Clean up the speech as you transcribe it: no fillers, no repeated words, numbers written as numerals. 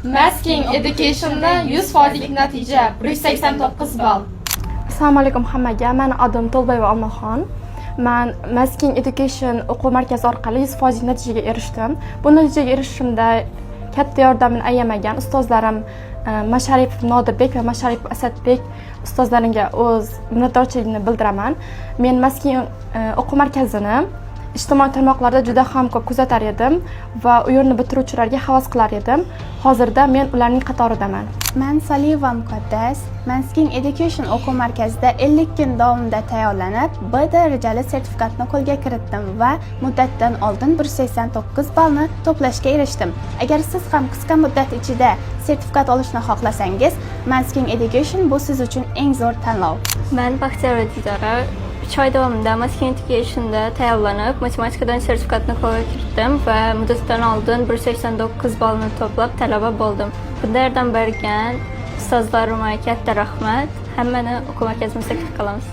Masking Education'da 100% natija, 189 ball. Assalomu alaykum hammaga. Meni adim To'lbayeva Almaxon. Men Masking Education o'quv markazi orqali 100% natijaga erishdim. Bu natijaga erishishimda katta yordamini ayamagan ustozlarim Masharipov Nodirbek va Masharipov Asadbek ustozlarimga o'z minnatdorchiligimni bildiraman. Men Masking o'quv markazini ijtimoiy tarmoqlarda juda ham ko'p kuzatar edim va u yerni bitiruvchilarga havas qilar edim. Hozirda men ularning qatoridaman. Men Saliyeva Muqaddas Masking Education o'quv markazida 50 kun davomida tayyorlanib, B darajali sertifikatni qo'lga kiritdim va muddatdan oldin 189 ballni to'plashga erishdim. Agar siz ham qisqa muddat ichida sertifikat olishni xohlasangiz, Masking Education bu siz uchun eng zo'r tanlov. Men Baxtiyor Didora 3 oy davomida Masking Education'da tayyorlanib, matematikadan sertifikatni qo'lga kiritdim va muddatdan oldin 189 ballni to'plab talaba bo'ldim. Bunda yordam bergan ustozlarimga katta rahmat. Hammani o'quv markazimizga taklif qilamiz.